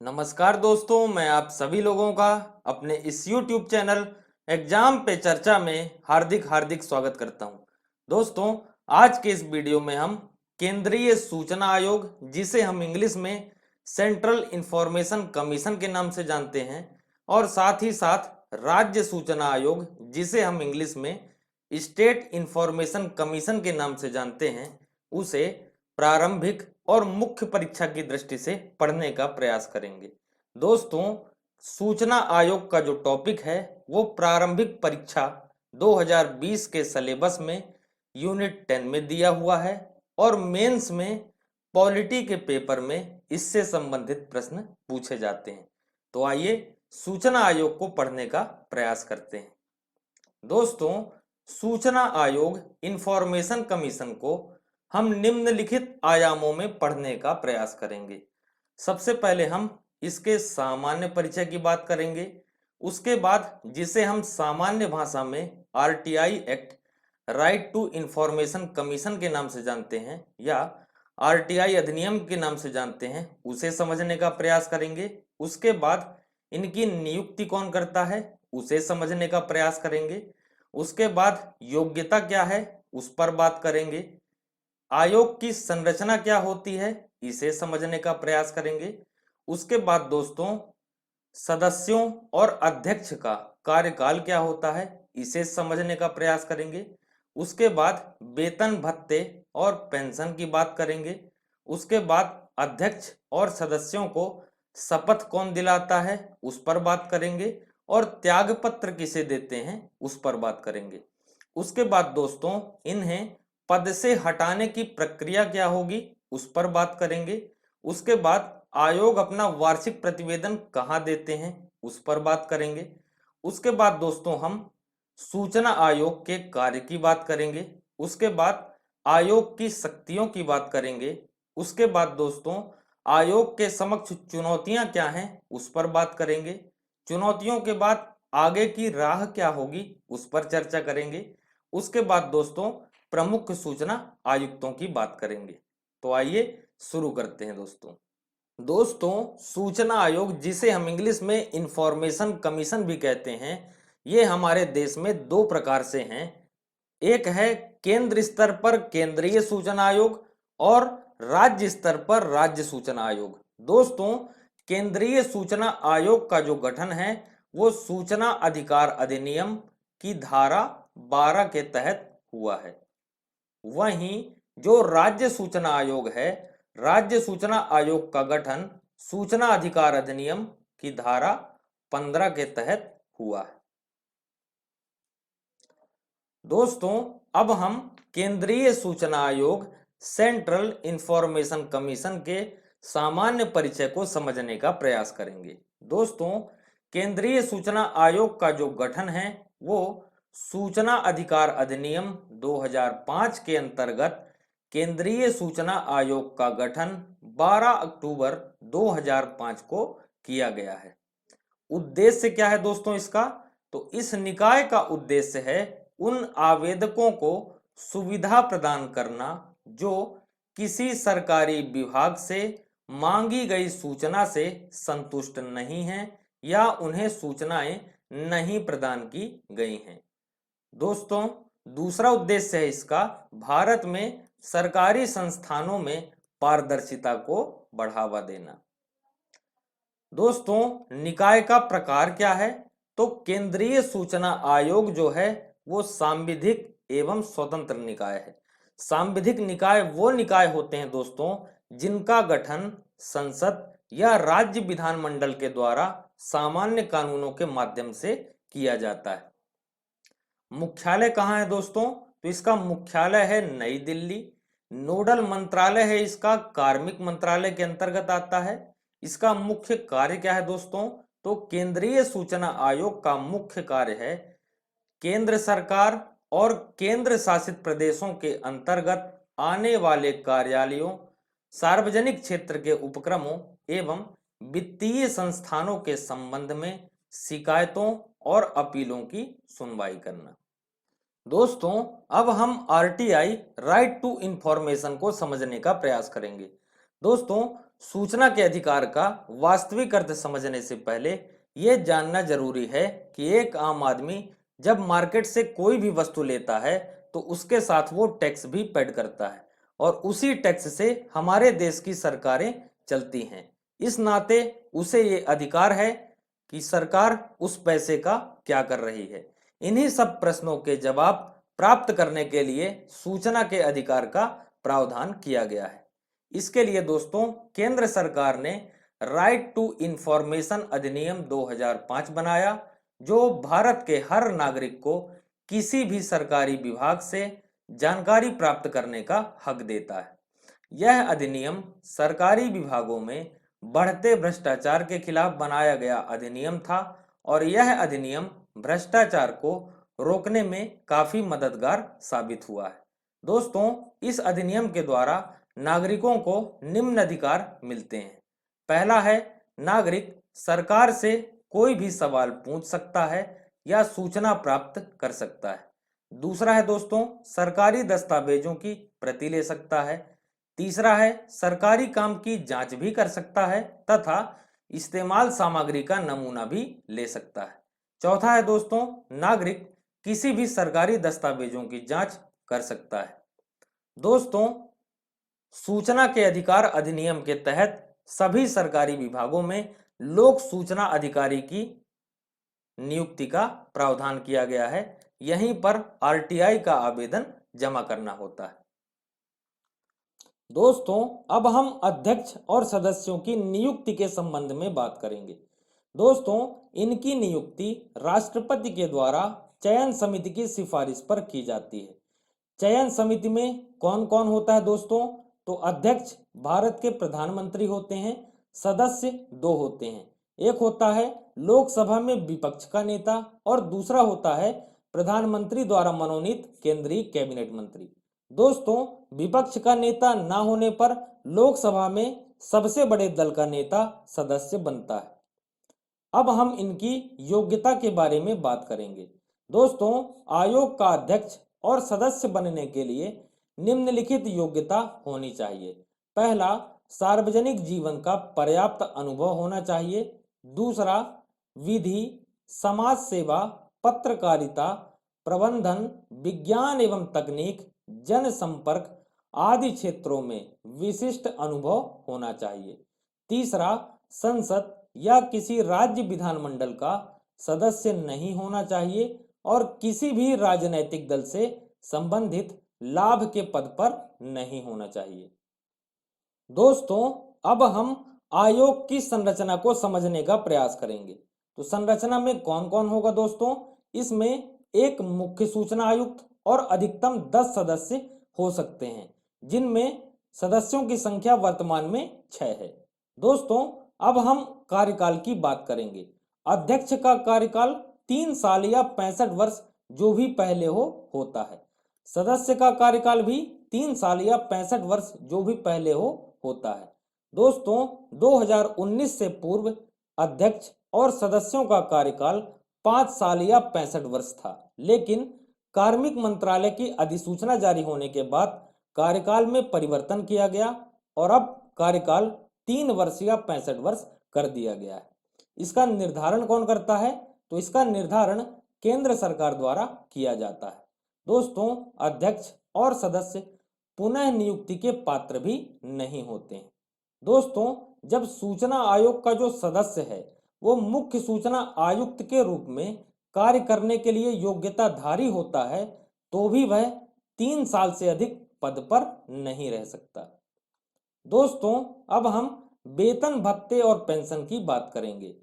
नमस्कार दोस्तों, मैं आप सभी लोगों का अपने इस YouTube चैनल एग्जाम पे चर्चा में हार्दिक हार्दिक स्वागत करता हूं। दोस्तों, आज के इस वीडियो में हम केंद्रीय सूचना आयोग, जिसे हम इंग्लिश में सेंट्रल इंफॉर्मेशन कमीशन के नाम से जानते हैं, और साथ ही साथ राज्य सूचना आयोग, जिसे हम इंग्लिश में स्टेट इंफॉर्मेशन कमीशन के नाम से जानते हैं, उसे प्रारंभिक और मुख्य परीक्षा की दृष्टि से पढ़ने का प्रयास करेंगे। दोस्तों, सूचना आयोग का जो टॉपिक है वो प्रारंभिक परीक्षा 2020 के सिलेबस में यूनिट 10 में दिया हुआ है और मेंस में पॉलिटी के पेपर में इससे संबंधित प्रश्न पूछे जाते हैं। तो आइए सूचना आयोग को पढ़ने का प्रयास करते हैं। दोस्तों, सूचना आयोग इंफॉर्मेशन कमीशन को हम निम्नलिखित आयामों में पढ़ने का प्रयास करेंगे। सबसे पहले हम इसके सामान्य परिचय की बात करेंगे। उसके बाद जिसे हम सामान्य भाषा में RTI act, right to information commission के नाम से जानते हैं या आरटीआई अधिनियम के नाम से जानते हैं, उसे समझने का प्रयास करेंगे। उसके बाद इनकी नियुक्ति कौन करता है उसे समझने का प्रयास करेंगे। उसके बाद योग्यता क्या है उस पर बात करेंगे। आयोग की संरचना क्या होती है इसे समझने का प्रयास करेंगे। उसके बाद दोस्तों, सदस्यों और अध्यक्ष का कार्यकाल क्या होता है इसे समझने का प्रयास करेंगे। उसके बाद वेतन भत्ते और पेंशन की बात करेंगे। उसके बाद अध्यक्ष और सदस्यों को शपथ कौन दिलाता है उस पर बात करेंगे और त्याग पत्र किसे देते हैं उस पर बात करेंगे। उसके बाद दोस्तों, इन्हें पद से हटाने की प्रक्रिया क्या होगी उस पर बात करेंगे। उसके बाद आयोग अपना वार्षिक प्रतिवेदन कहाँ देते हैं उस पर बात करेंगे। उसके बाद दोस्तों, हम सूचना आयोग के कार्य की बात करेंगे। उसके बाद आयोग की शक्तियों की बात करेंगे। उसके बाद दोस्तों, आयोग के समक्ष चुनौतियां क्या हैं उस पर बात करेंगे। चुनौतियों के बाद आगे की राह क्या होगी उस पर चर्चा करेंगे। उसके बाद दोस्तों, प्रमुख सूचना आयुक्तों की बात करेंगे। तो आइए शुरू करते हैं दोस्तों, सूचना आयोग, जिसे हम इंग्लिश में इंफॉर्मेशन कमीशन भी कहते हैं, ये हमारे देश में दो प्रकार से हैं। एक है केंद्र स्तर पर केंद्रीय सूचना आयोग और राज्य स्तर पर राज्य सूचना आयोग। दोस्तों, केंद्रीय सूचना आयोग का जो गठन है वो सूचना अधिकार अधिनियम की धारा 12 के तहत हुआ है। वहीं जो राज्य सूचना आयोग है, राज्य सूचना आयोग का गठन सूचना अधिकार अधिनियम की धारा 15 के तहत हुआ है। दोस्तों, अब हम केंद्रीय सूचना आयोग सेंट्रल इंफॉर्मेशन कमीशन के सामान्य परिचय को समझने का प्रयास करेंगे। दोस्तों, केंद्रीय सूचना आयोग का जो गठन है वो सूचना अधिकार अधिनियम 2005 के अंतर्गत केंद्रीय सूचना आयोग का गठन 12 अक्टूबर 2005 को किया गया है। उद्देश्य क्या है दोस्तों इसका? तो इस निकाय का उद्देश्य है उन आवेदकों को सुविधा प्रदान करना जो किसी सरकारी विभाग से मांगी गई सूचना से संतुष्ट नहीं हैं या उन्हें सूचनाएं नहीं प्रदान की गई हैं। दोस्तों, दूसरा उद्देश्य है इसका भारत में सरकारी संस्थानों में पारदर्शिता को बढ़ावा देना। दोस्तों, निकाय का प्रकार क्या है? तो केंद्रीय सूचना आयोग जो है वो सांविधिक एवं स्वतंत्र निकाय है। सांविधिक निकाय वो निकाय होते हैं दोस्तों जिनका गठन संसद या राज्य विधानमंडल के द्वारा सामान्य कानूनों के माध्यम से किया जाता है। मुख्यालय कहाँ है दोस्तों? तो इसका मुख्यालय है नई दिल्ली। नोडल मंत्रालय है इसका कार्मिक मंत्रालय के अंतर्गत आता है। इसका मुख्य कार्य क्या है दोस्तों? तो केंद्रीय सूचना आयोग का मुख्य कार्य है केंद्र सरकार और केंद्र शासित प्रदेशों के अंतर्गत आने वाले कार्यालयों, सार्वजनिक क्षेत्र के उपक्रमों एवं वित्तीय संस्थानों के संबंध में शिकायतों और अपीलों की सुनवाई करना। दोस्तों, अब हम आरटीआई, राइट टू इंफॉर्मेशन को समझने का प्रयास करेंगे। दोस्तों, सूचना के अधिकार का वास्तविक अर्थ समझने से पहले यह जानना जरूरी है कि एक आम आदमी जब मार्केट से कोई भी वस्तु लेता है तो उसके साथ वो टैक्स भी पेड करता है और उसी टैक्स से हमारे देश की सरकारें चलती हैं। इस नाते उसे ये अधिकार है कि सरकार उस पैसे का क्या कर रही है। इन्हीं सब प्रश्नों के जवाब प्राप्त करने के लिए सूचना के अधिकार का प्रावधान किया गया है। इसके लिए दोस्तों केंद्र सरकार ने राइट टू इंफॉर्मेशन अधिनियम 2005 बनाया, जो भारत के हर नागरिक को किसी भी सरकारी विभाग से जानकारी प्राप्त करने का हक देता है। यह अधिनियम सरकारी विभागों में बढ़ते भ्रष्टाचार के खिलाफ बनाया गया अधिनियम था और यह अधिनियम भ्रष्टाचार को रोकने में काफी मददगार साबित हुआ है। दोस्तों इस अधिनियम के द्वारा नागरिकों को निम्न अधिकार मिलते हैं। पहला है, नागरिक सरकार से कोई भी सवाल पूछ सकता है या सूचना प्राप्त कर सकता है। दूसरा है दोस्तों, सरकारी दस्तावेजों की प्रति ले सकता है। तीसरा है, सरकारी काम की जांच भी कर सकता है तथा इस्तेमाल सामग्री का नमूना भी ले सकता है। चौथा है दोस्तों, नागरिक किसी भी सरकारी दस्तावेजों की जांच कर सकता है। दोस्तों सूचना के अधिकार अधिनियम के तहत सभी सरकारी विभागों में लोक सूचना अधिकारी की नियुक्ति का प्रावधान किया गया है। यहीं पर आरटीआई का आवेदन जमा करना होता है। दोस्तों अब हम अध्यक्ष और सदस्यों की नियुक्ति के संबंध में बात करेंगे। दोस्तों इनकी नियुक्ति राष्ट्रपति के द्वारा चयन समिति की सिफारिश पर की जाती है। चयन समिति में कौन कौन होता है दोस्तों? तो अध्यक्ष भारत के प्रधानमंत्री होते हैं, सदस्य दो होते हैं, एक होता है लोकसभा में विपक्ष का नेता और दूसरा होता है प्रधानमंत्री द्वारा मनोनीत केंद्रीय कैबिनेट मंत्री। दोस्तों विपक्ष का नेता ना होने पर लोकसभा में सबसे बड़े दल का नेता सदस्य बनता है। अब हम इनकी योग्यता के बारे में बात करेंगे। दोस्तों आयोग का अध्यक्ष और सदस्य बनने के लिए निम्नलिखित योग्यता होनी चाहिए। पहला, सार्वजनिक जीवन का पर्याप्त अनुभव होना चाहिए। दूसरा, विधि, समाज सेवा, पत्रकारिता, प्रबंधन, विज्ञान एवं तकनीक, जनसंपर्क आदि क्षेत्रों में विशिष्ट अनुभव होना चाहिए। तीसरा, संसद या किसी राज्य विधानमंडल का सदस्य नहीं होना चाहिए और किसी भी राजनैतिक दल से संबंधित लाभ के पद पर नहीं होना चाहिए। दोस्तों अब हम आयोग की संरचना को समझने का प्रयास करेंगे। तो संरचना में कौन कौन होगा दोस्तों? इसमें एक मुख्य सूचना आयुक्त और अधिकतम 10 सदस्य हो सकते हैं, जिनमें सदस्यों की संख्या वर्तमान में 6 है। दोस्तों अब हम कार्यकाल की बात करेंगे। अध्यक्ष का कार्यकाल 3 साल या 65 वर्ष जो भी पहले होता है। सदस्य का कार्यकाल भी 3 साल या 65 वर्ष जो भी पहले होता है। दोस्तों 2019 से पूर्व अध्यक्ष और सदस्यों का कार्यकाल 5 साल या 65 वर्ष था, लेकिन कार्मिक मंत्रालय की अधिसूचना जारी होने के बाद कार्यकाल में परिवर्तन किया गया और अब कार्यकाल 3 वर्ष या 65 वर्ष कर दिया गया है। इसका निर्धारण कौन करता है? तो इसका निर्धारण केंद्र सरकार द्वारा किया जाता है। दोस्तों अध्यक्ष और सदस्य पुनः नियुक्ति के पात्र भी नहीं होते हैं। दोस्तों जब सूचना आयोग का जो सदस्य है वो मुख्य सूचना आयुक्त के रूप में कार्य करने के लिए योग्यताधारी होता है तो भी वह 3 साल से अधिक पद पर नहीं रह सकता। दोस्तों अब हम वेतन भत्ते और पेंशन की बात करेंगे।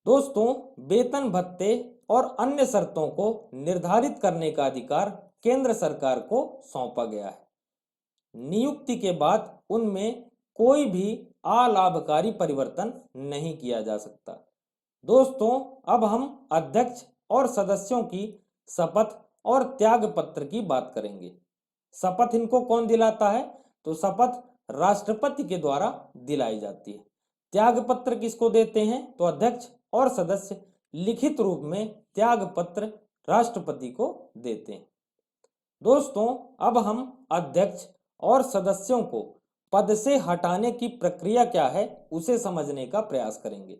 दोस्तों वेतन भत्ते और अन्य शर्तों को निर्धारित करने का अधिकार केंद्र सरकार को सौंपा गया है। नियुक्ति के बाद उनमें कोई भी अलाभकारी परिवर्तन नहीं किया जा सकता। दोस्तों अब हम अध्यक्ष और सदस्यों की शपथ और त्याग पत्र की बात करेंगे। शपथ इनको कौन दिलाता है? तो शपथ राष्ट्रपति के द्वारा दिलाई जाती है। त्याग पत्र किसको देते हैं? तो अध्यक्ष और सदस्य लिखित रूप में त्याग पत्र राष्ट्रपति को देते हैं। दोस्तों अब हम अध्यक्ष और सदस्यों को पद से हटाने की प्रक्रिया क्या है उसे समझने का प्रयास करेंगे।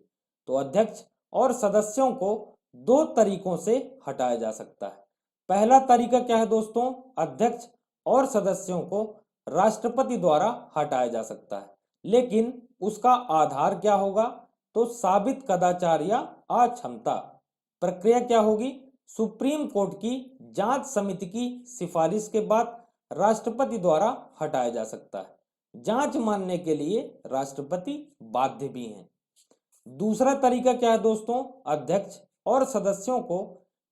तो अध्यक्ष और सदस्यों को दो तरीकों से हटाया जा सकता है। पहला तरीका क्या है दोस्तों? अध्यक्ष और सदस्यों को राष्ट्रपति द्वारा हटाया जा सकता है, लेकिन उसका आधार क्या होगा? तो साबित कदाचार या अक्षमता। प्रक्रिया क्या होगी? सुप्रीम कोर्ट की जांच समिति की सिफारिश के बाद राष्ट्रपति द्वारा हटाया जा सकता है। जांच मानने के लिए राष्ट्रपति बाध्य भी हैं। दूसरा तरीका क्या है दोस्तों? अध्यक्ष और सदस्यों को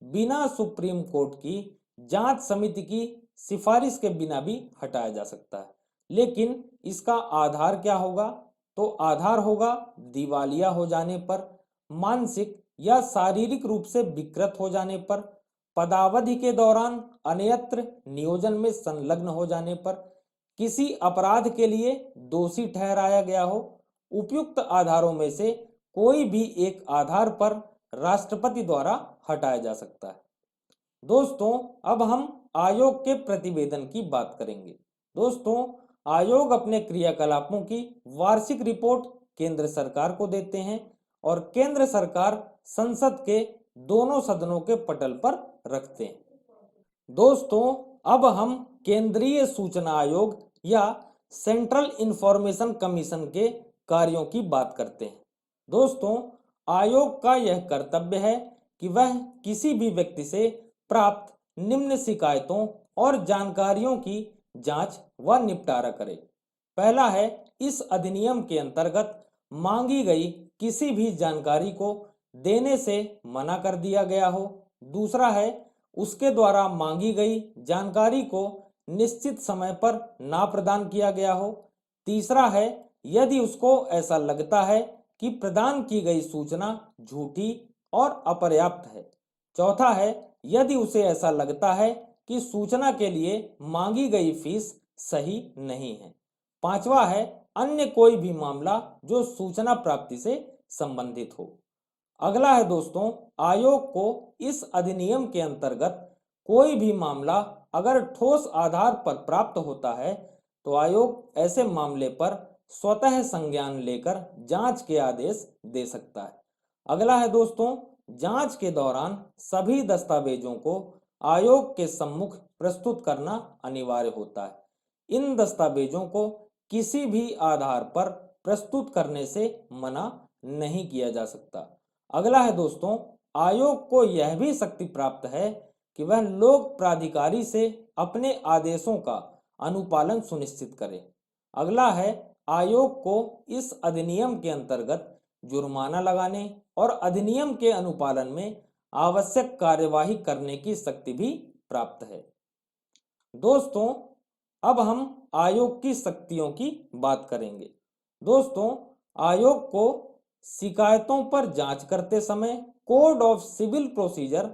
बिना सुप्रीम कोर्ट की जांच समिति की सिफारिश के बिना भी हटाया जा सकता है, लेकिन इसका आधार क्या होगा? तो आधार होगा दिवालिया हो जाने पर, मानसिक या शारीरिक रूप से विकृत हो जाने पर, पदावधि के दौरान अन्यत्र नियोजन में संलग्न हो जाने पर, किसी अपराध के लिए दोषी ठहराया गया हो। उपयुक्त आधारों में से कोई भी एक आधार पर राष्ट्रपति द्वारा हटाया जा सकता है। दोस्तों, अब हम आयोग के प्रतिवेदन की बात करेंगे। दोस्तों, आयोग अपने क्रियाकलापों की वार्षिक रिपोर्ट केंद्र सरकार को देते हैं और केंद्र सरकार संसद के दोनों सदनों के पटल पर रखते हैं। दोस्तों, अब हम केंद्रीय सूचना आयोग या सेंट्रल इंफॉर्मेशन कमीशन के कार्यों की बात करते हैं। दोस्तों, आयोग का यह कर्तव्य है कि वह किसी भी व्यक्ति से प्राप्त निम्न शिकायतों और जानकारियों की जांच व निपटारा करे। पहला है, इस अधिनियम के अंतर्गत मांगी गई किसी भी जानकारी को देने से मना कर दिया गया हो। दूसरा है, उसके द्वारा मांगी गई जानकारी को निश्चित समय पर ना प्रदान किया गया हो। तीसरा है, यदि उसको ऐसा लगता है कि प्रदान की गई सूचना झूठी और अपर्याप्त है। चौथा है, यदि उसे ऐसा लगता है कि सूचना के लिए मांगी गई फीस सही नहीं है। पांचवा है, अन्य कोई भी मामला जो सूचना प्राप्ति से संबंधित हो। अगला है दोस्तों, आयोग को इस अधिनियम के अंतर्गत कोई भी मामला अगर ठोस आधार पर प्राप्त होता है तो आयोग ऐसे मामले पर स्वतः संज्ञान लेकर जांच के आदेश दे सकता है। अगला है दोस्तों, जांच के दौरान सभी दस्तावेजों को आयोग के सम्मुख प्रस्तुत करना अनिवार्य होता है। इन दस्तावेजों को किसी भी आधार पर प्रस्तुत करने से मना नहीं किया जा सकता। अगला है दोस्तों, आयोग को यह भी शक्ति प्राप्त है कि वह लोक प्राधिकारी से अपने आदेशों का अनुपालन सुनिश्चित करे। अगला है, आयोग को इस अधिनियम के अंतर्गत जुर्माना लगाने और अधिनियम के अनुपालन में आवश्यक कार्यवाही करने की शक्ति भी प्राप्त है। दोस्तों, अब हम आयोग की शक्तियों की बात करेंगे। दोस्तों, आयोग को शिकायतों पर जांच करते समय कोड ऑफ सिविल प्रोसीजर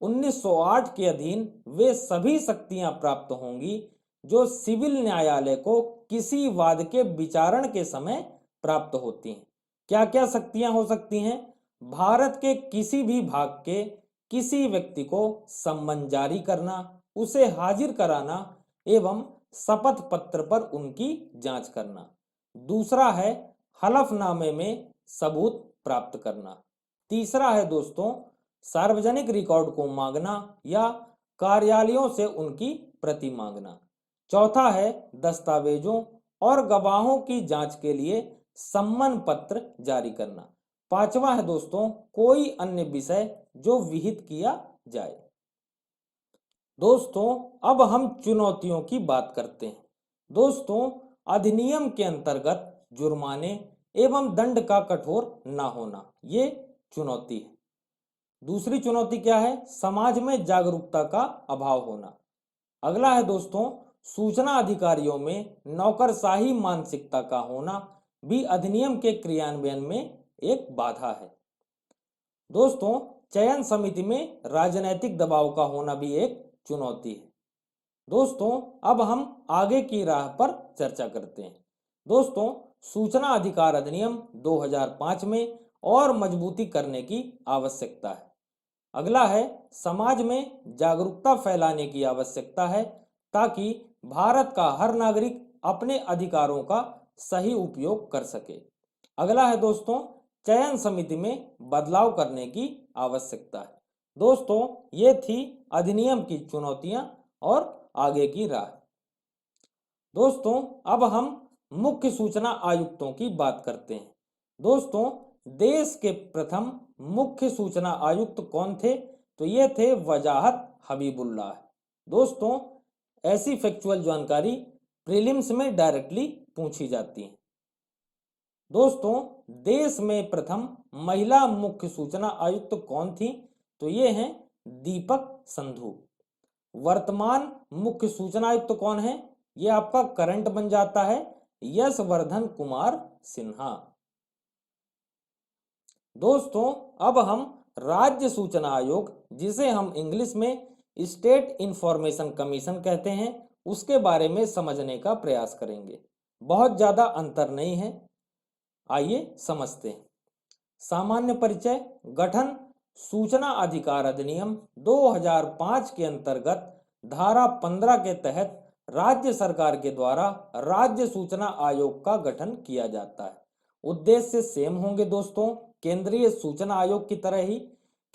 1908 के अधीन वे सभी शक्तियां प्राप्त होंगी जो सिविल न्यायालय को किसी वाद के विचारण के समय प्राप्त होती हैं। क्या क्या शक्तियां हो सकती हैं? भारत के किसी भी भाग के किसी व्यक्ति को सम्मन जारी करना, उसे हाजिर कराना एवं शपथ पत्र पर उनकी जांच करना। दूसरा है, हलफनामे में सबूत प्राप्त करना। तीसरा है दोस्तों, सार्वजनिक रिकॉर्ड को मांगना या कार्यालयों से उनकी प्रति मांगना। चौथा है, दस्तावेजों और गवाहों की जांच के लिए सम्मन पत्र जारी करना। पांचवा है दोस्तों, कोई अन्य विषय जो विहित किया जाए। दोस्तों, अब हम चुनौतियों की बात करते हैं। दोस्तों, अधिनियम के अंतर्गत जुर्माने एवं दंड का कठोर ना होना, ये चुनौती है। दूसरी चुनौती क्या है? समाज में जागरूकता का अभाव होना। अगला है दोस्तों, सूचना अधिकारियों में नौकरशाही मानसिकता का होना भी अधिनियम के क्रियान्वयन में एक बाधा है। दोस्तों, चयन समिति में राजनीतिक दबाव का होना भी एक चुनौती है। दोस्तों, अब हम आगे की राह पर चर्चा करते हैं। दोस्तों, सूचना अधिकार अधिनियम 2005 में और मजबूती करने की आवश्यकता है। अगला है, समाज में जागरूकता फैलाने की आवश्यकता है ताकि भारत का हर नागरिक अपने अधिकारों का सही उपयोग कर सके। अगला है दोस्तों, चयन समिति में बदलाव करने की आवश्यकता है। दोस्तों ये थी अधिनियम की चुनौतियां और आगे की राह। दोस्तों अब हम मुख्य सूचना आयुक्तों की बात करते हैं। दोस्तों देश के प्रथम मुख्य सूचना आयुक्त कौन थे? तो ये थे वजाहत हबीबुल्लाह। दोस्तों ऐसी फैक्चुअल जानकारी प्रीलिम्स में डायरेक्टली पूछी जाती है। दोस्तों देश में प्रथम महिला मुख्य सूचना आयुक्त कौन थी? तो ये हैं दीपक संधू। वर्तमान मुख्य सूचना आयुक्त कौन है? ये आपका करंट बन जाता है यशवर्धन कुमार सिन्हा। दोस्तों अब हम राज्य सूचना आयोग, जिसे हम इंग्लिश में स्टेट इंफॉर्मेशन कमीशन कहते हैं, उसके बारे में समझने का प्रयास करेंगे। बहुत ज्यादा अंतर नहीं है, आइए समझते हैं। सामान्य परिचय। गठन। सूचना अधिकार अधिनियम 2005 के अंतर्गत धारा 15 के तहत राज्य सरकार के द्वारा राज्य सूचना आयोग का गठन किया जाता है। उद्देश्य सेम होंगे दोस्तों, केंद्रीय सूचना आयोग की तरह ही,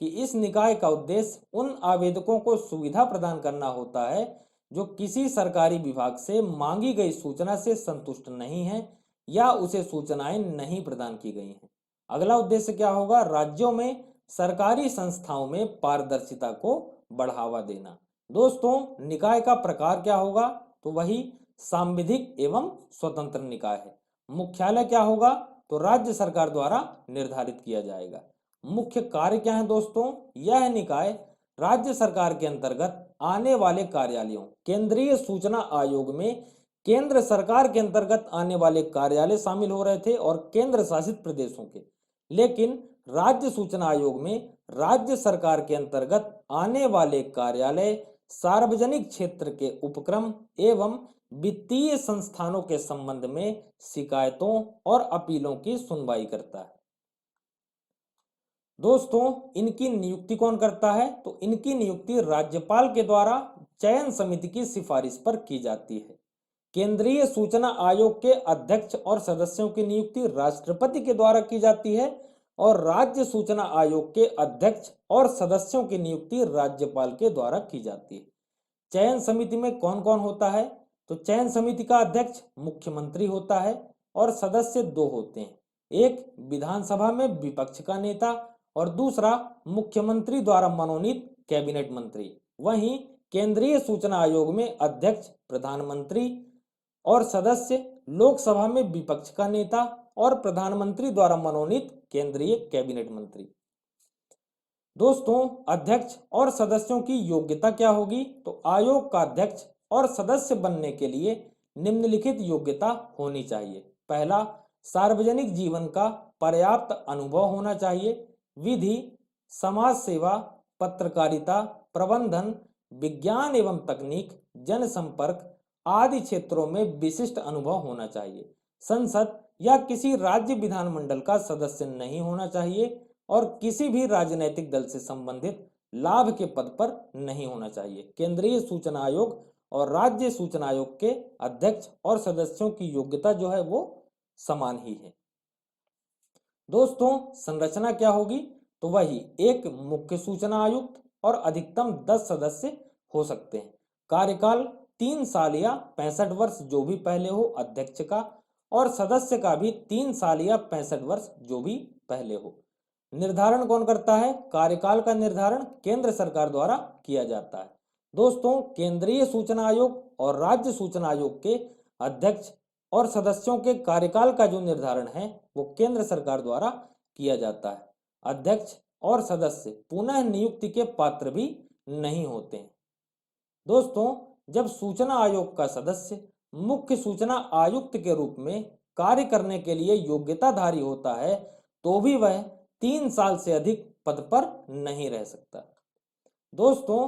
कि इस निकाय का उद्देश्य उन आवेदकों को सुविधा प्रदान करना होता है जो किसी सरकारी विभाग से मांगी गई सूचना से संतुष्ट नहीं है या उसे सूचनाएं नहीं प्रदान की गई हैं। अगला उद्देश्य क्या होगा? राज्यों में सरकारी संस्थाओं में पारदर्शिता को बढ़ावा देना। दोस्तों निकाय का प्रकार क्या होगा? तो वही सांविधिक एवं स्वतंत्र निकाय है। मुख्यालय क्या होगा? तो राज्य सरकार द्वारा निर्धारित किया जाएगा। मुख्य कार्य क्या है दोस्तों? यह निकाय राज्य सरकार के अंतर्गत आने वाले कार्यालयों, केंद्रीय सूचना आयोग में केंद्र सरकार के अंतर्गत आने वाले कार्यालय शामिल हो रहे थे और केंद्र शासित प्रदेशों के, लेकिन राज्य सूचना आयोग में राज्य सरकार के अंतर्गत आने वाले कार्यालय, सार्वजनिक क्षेत्र के उपक्रम एवं वित्तीय संस्थानों के संबंध में शिकायतों और अपीलों की सुनवाई करता है। दोस्तों इनकी नियुक्ति कौन करता है? तो इनकी नियुक्ति राज्यपाल के द्वारा चयन समिति की सिफारिश पर की जाती है। केंद्रीय सूचना आयोग के अध्यक्ष और सदस्यों की नियुक्ति राष्ट्रपति के द्वारा की जाती है और राज्य सूचना आयोग के अध्यक्ष और सदस्यों की नियुक्ति राज्यपाल के द्वारा की जाती है। चयन समिति में कौन कौन होता है? तो चयन समिति का अध्यक्ष मुख्यमंत्री होता है और सदस्य दो होते हैं, एक विधानसभा में विपक्ष का नेता और दूसरा मुख्यमंत्री द्वारा मनोनीत कैबिनेट मंत्री। वहीं केंद्रीय सूचना आयोग में अध्यक्ष प्रधानमंत्री और सदस्य लोकसभा में विपक्ष का नेता और प्रधानमंत्री द्वारा मनोनीत केंद्रीय कैबिनेट मंत्री। दोस्तों अध्यक्ष और सदस्यों की योग्यता क्या होगी? तो आयोग का अध्यक्ष और सदस्य बनने के लिए निम्नलिखित योग्यता होनी चाहिए। पहला, सार्वजनिक जीवन का पर्याप्त अनुभव होना चाहिए। विधि, समाज सेवा, पत्रकारिता, प्रबंधन, विज्ञान एवं तकनीक, जनसंपर्क आदि क्षेत्रों में विशिष्ट अनुभव होना चाहिए। संसद या किसी राज्य विधानमंडल का सदस्य नहीं होना चाहिए और किसी भी राजनीतिक दल से संबंधित लाभ के पद पर नहीं होना चाहिए। केंद्रीय सूचना आयोग और राज्य सूचना आयोग के अध्यक्ष और सदस्यों की योग्यता जो है वो समान ही है। दोस्तों संरचना क्या होगी? तो वही एक मुख्य सूचना आयुक्त और अधिकतम 10 सदस्य हो सकते हैं। कार्यकाल 3 साल या 65 वर्ष जो भी पहले हो अध्यक्ष का, और सदस्य का भी 3 साल या 65 वर्ष जो भी पहले हो। निर्धारण कौन करता है? कार्यकाल का निर्धारण केंद्र सरकार द्वारा किया जाता है। दोस्तों केंद्रीय सूचना आयोग और राज्य सूचना आयोग के अध्यक्ष और सदस्यों के कार्यकाल का जो निर्धारण है वो केंद्र सरकार द्वारा किया जाता है। अध्यक्ष और सदस्य पुनः नियुक्ति के पात्र भी नहीं होते हैं। दोस्तों जब सूचना आयोग का सदस्य मुख्य सूचना आयुक्त के रूप में कार्य करने के लिए योग्यताधारी होता है तो भी वह 3 साल से अधिक पद पर नहीं रह सकता। दोस्तों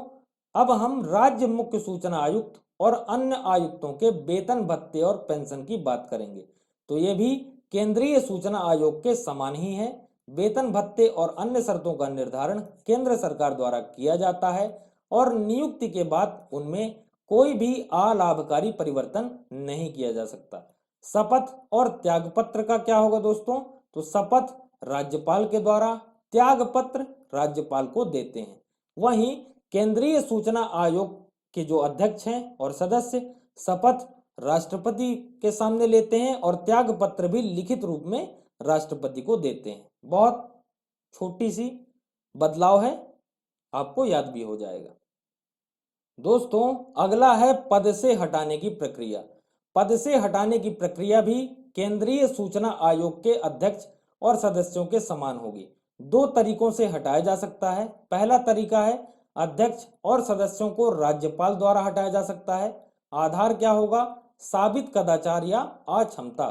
अब हम राज्य मुख्य सूचना आयुक्त और अन्य आयुक्तों के वेतन भत्ते और पेंशन की बात करेंगे। तो ये भी केंद्रीय सूचना आयोग के समान ही है। वेतन भत्ते और अन्य शर्तों का निर्धारण केंद्र सरकार द्वारा किया जाता है और नियुक्ति के बाद उनमें कोई भी अलाभकारी परिवर्तन नहीं किया जा सकता। शपथ और त्यागपत्र का क्या होगा दोस्तों? तो शपथ राज्यपाल के द्वारा, त्यागपत्र राज्यपाल को देते हैं। वहीं केंद्रीय सूचना आयोग के जो अध्यक्ष हैं और सदस्य शपथ राष्ट्रपति के सामने लेते हैं और त्यागपत्र भी लिखित रूप में राष्ट्रपति को देते हैं। बहुत छोटी सी बदलाव है, आपको याद भी हो जाएगा। दोस्तों अगला है पद से हटाने की प्रक्रिया। पद से हटाने की प्रक्रिया भी केंद्रीय सूचना आयोग के अध्यक्ष और सदस्यों के समान होगी। दो तरीकों से हटाया जा सकता है। पहला तरीका है अध्यक्ष और सदस्यों को राज्यपाल द्वारा हटाया जा सकता है। आधार क्या होगा? साबित कदाचार या अक्षमता।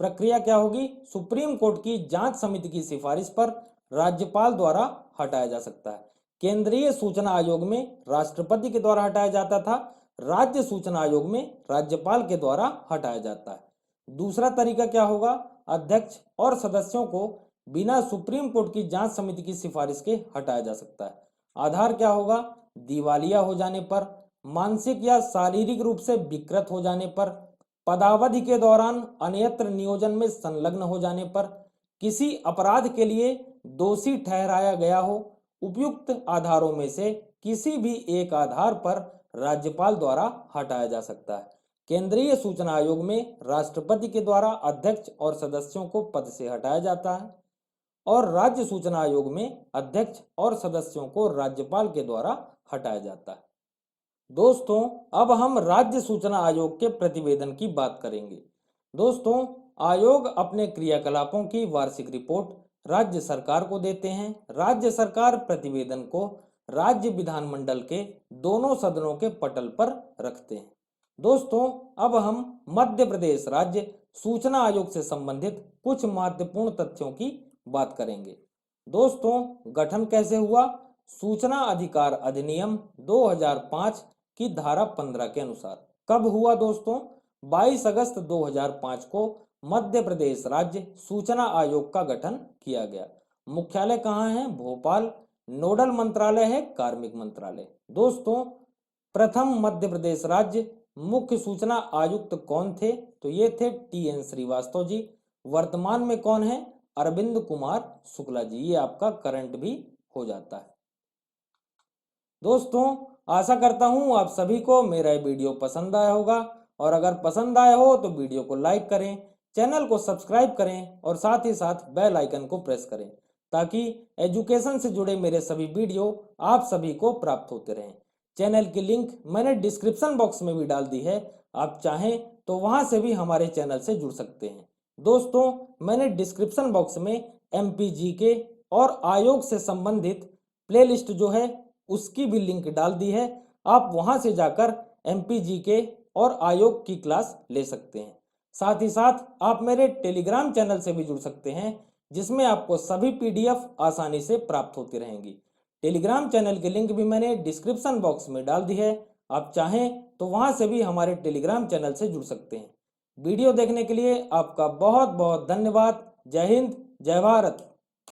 प्रक्रिया क्या होगी? सुप्रीम कोर्ट की जांच समिति की सिफारिश पर राज्यपाल द्वारा हटाया जा सकता है। केंद्रीय सूचना आयोग में राष्ट्रपति के द्वारा हटाया जाता था, राज्य सूचना आयोग में राज्यपाल के द्वारा हटाया जाता है। दूसरा तरीका क्या होगा? अध्यक्ष और सदस्यों को बिना सुप्रीम कोर्ट की जांच समिति की सिफारिश के हटाया जा सकता है। आधार क्या होगा? दिवालिया हो जाने पर, मानसिक या शारीरिक रूप से विकृत हो जाने पर, पदावधि के दौरान अन्यत्र नियोजन में संलग्न हो जाने पर, किसी अपराध के लिए दोषी ठहराया गया हो। उपयुक्त आधारों में से किसी भी एक आधार पर राज्यपाल द्वारा हटाया जा सकता है। केंद्रीय सूचना आयोग में राष्ट्रपति के द्वारा अध्यक्ष और सदस्यों को पद से हटाया जाता है और राज्य सूचना आयोग में अध्यक्ष और सदस्यों को राज्यपाल के द्वारा हटाया जाता है। दोस्तों अब हम राज्य सूचना आयोग के प्रतिवेदन की बात करेंगे। दोस्तों आयोग अपने क्रियाकलापों की वार्षिक रिपोर्ट राज्य सरकार को देते हैं। राज्य सरकार प्रतिवेदन को राज्य विधानमंडल के दोनों सदनों के पटल पर रखते हैं। दोस्तों अब हम मध्य प्रदेश राज्य सूचना आयोग से संबंधित कुछ महत्वपूर्ण तथ्यों की बात करेंगे। दोस्तों गठन कैसे हुआ? सूचना अधिकार अधिनियम 2005 की धारा 15 के अनुसार। कब हुआ दोस्तों? 22 अगस्त 2005 को मध्य प्रदेश राज्य सूचना आयोग का गठन किया गया। मुख्यालय कहाँ है? भोपाल। नोडल मंत्रालय है कार्मिक मंत्रालय। दोस्तों प्रथम मध्य प्रदेश राज्य मुख्य सूचना आयुक्त कौन थे? तो ये थे TN श्रीवास्तव जी। वर्तमान में कौन है? अरविंद कुमार शुक्ला जी। ये आपका करंट भी हो जाता है। दोस्तों आशा करता हूं आप सभी को मेरा ये वीडियो पसंद आया होगा और अगर पसंद आया हो तो वीडियो को लाइक करें, चैनल को सब्सक्राइब करें और साथ ही साथ बेल आइकन को प्रेस करें ताकि एजुकेशन से जुड़े मेरे सभी वीडियो आप सभी को प्राप्त होते रहें। चैनल की लिंक मैंने डिस्क्रिप्शन बॉक्स में भी डाल दी है, आप चाहें तो वहां से भी हमारे चैनल से जुड़ सकते हैं। दोस्तों मैंने डिस्क्रिप्शन बॉक्स में MPGK और आयोग से संबंधित प्लेलिस्ट जो है उसकी भी लिंक डाल दी है। आप वहां से जाकर MPGK और आयोग की क्लास ले सकते हैं। साथ ही साथ आप मेरे टेलीग्राम चैनल से भी जुड़ सकते हैं जिसमें आपको सभी PDF आसानी से प्राप्त होती रहेंगी। टेलीग्राम चैनल की लिंक भी मैंने डिस्क्रिप्शन बॉक्स में डाल दी है, आप चाहें तो वहां से भी हमारे टेलीग्राम चैनल से जुड़ सकते हैं। वीडियो देखने के लिए आपका बहुत बहुत धन्यवाद। जय हिंद, जय भारत।